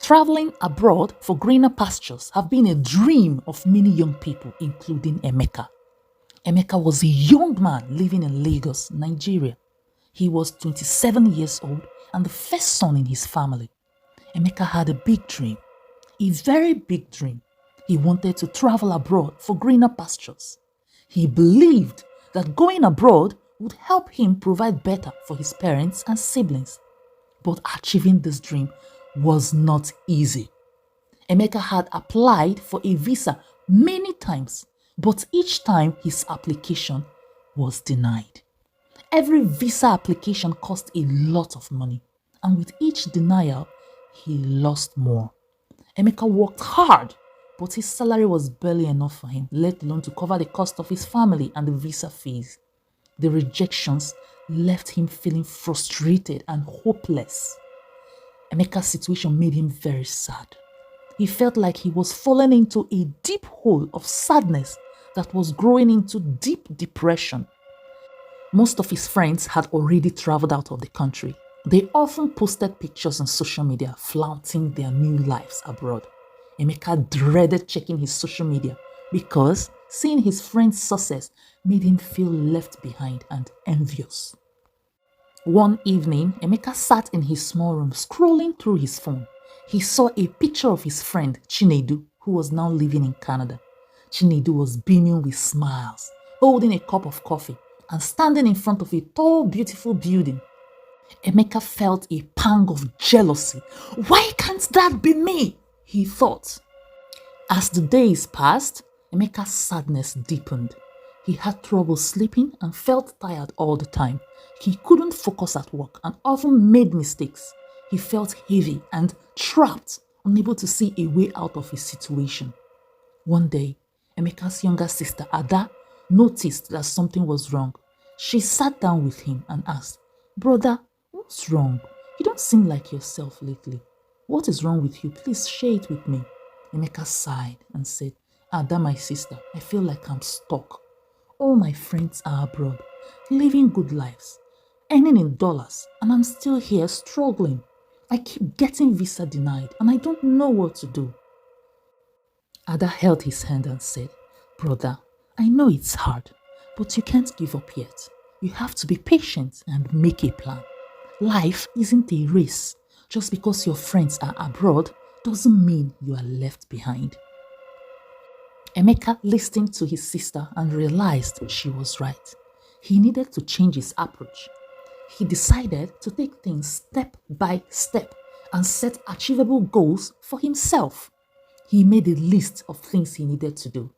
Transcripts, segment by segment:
Traveling abroad for greener pastures have been a dream of many young people, including Emeka. Emeka was a young man living in Lagos, Nigeria. He was 27 years old and the first son in his family. Emeka had a big dream, a very big dream. He wanted to travel abroad for greener pastures. He believed that going abroad would help him provide better for his parents and siblings. But achieving this dream was not easy. Emeka had applied for a visa many times, but each time his application was denied. Every visa application cost a lot of money, and with each denial, he lost more. Emeka worked hard, but his salary was barely enough for him, let alone to cover the cost of his family and the visa fees. The rejections left him feeling frustrated and hopeless. Emeka's situation made him very sad. He felt like he was falling into a deep hole of sadness that was growing into deep depression. Most of his friends had already traveled out of the country. They often posted pictures on social media flaunting their new lives abroad. Emeka dreaded checking his social media because seeing his friends' success made him feel left behind and envious. One evening, Emeka sat in his small room scrolling through his phone. He saw a picture of his friend Chinedu, who was now living in Canada. Chinedu was beaming with smiles, holding a cup of coffee and standing in front of a tall, beautiful building. Emeka felt a pang of jealousy. Why can't that be me? He thought. As the days passed, Emeka's sadness deepened. He had trouble sleeping and felt tired all the time. He couldn't focus at work and often made mistakes. He felt heavy and trapped, unable to see a way out of his situation. One day, Emeka's younger sister Ada noticed that something was wrong. She sat down with him and asked, "Brother, what's wrong? You don't seem like yourself lately. What is wrong with you? Please share it with me." Emeka sighed and said, "Ada, my sister, I feel like I'm stuck. All my friends are abroad, living good lives, earning in dollars, and I'm still here struggling. I keep getting visa denied and I don't know what to do." Ada held his hand and said, "Brother, I know it's hard, but you can't give up yet. You have to be patient and make a plan. Life isn't a race. Just because your friends are abroad doesn't mean you are left behind." Emeka listened to his sister and realized she was right. He needed to change his approach. He decided to take things step by step and set achievable goals for himself. He made a list of things he needed to do.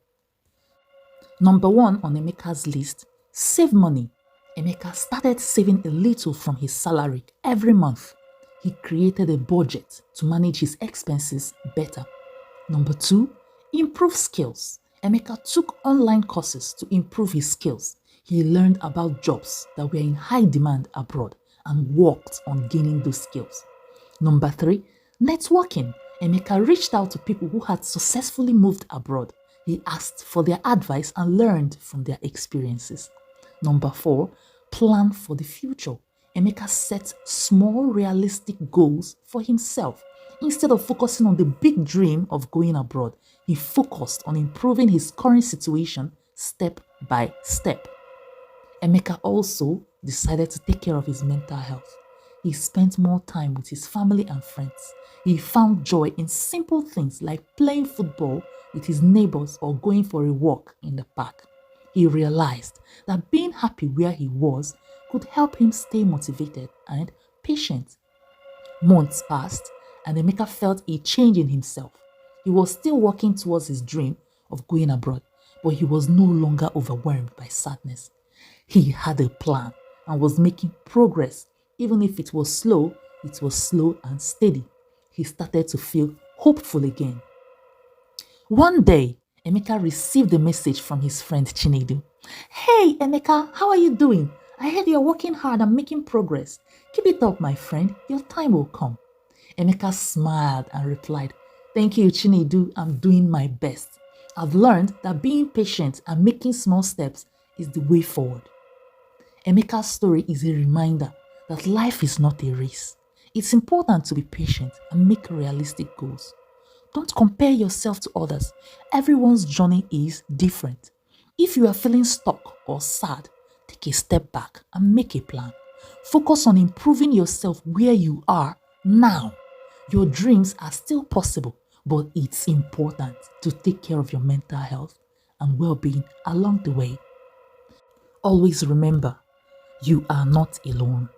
Number 1 on Emeka's list, save money. Emeka started saving a little from his salary every month. He created a budget to manage his expenses better. Number 2, improve skills. Emeka took online courses to improve his skills. He learned about jobs that were in high demand abroad and worked on gaining those skills. Number 3, networking. Emeka reached out to people who had successfully moved abroad. He asked for their advice and learned from their experiences. Number 4, plan for the future. Emeka set small, realistic goals for himself. Instead of focusing on the big dream of going abroad, he focused on improving his current situation step by step. Emeka also decided to take care of his mental health. He spent more time with his family and friends. He found joy in simple things like playing football with his neighbors or going for a walk in the park. He realized that being happy where he was could help him stay motivated and patient. Months passed and Emeka felt a change in himself. He was still working towards his dream of going abroad, but he was no longer overwhelmed by sadness. He had a plan and was making progress. Even if it was slow and steady. He started to feel hopeful again. One day, Emeka received a message from his friend Chinedu. "Hey Emeka, how are you doing? I heard you're working hard and making progress. Keep it up, my friend. Your time will come." Emeka smiled and replied, "Thank you, Chinedu. I'm doing my best. I've learned that being patient and making small steps is the way forward." Emeka's story is a reminder that life is not a race. It's important to be patient and make realistic goals. Don't compare yourself to others. Everyone's journey is different. If you are feeling stuck or sad, take a step back and make a plan. Focus on improving yourself where you are now. Your dreams are still possible, but it's important to take care of your mental health and well being along the way. Always remember, you are not alone.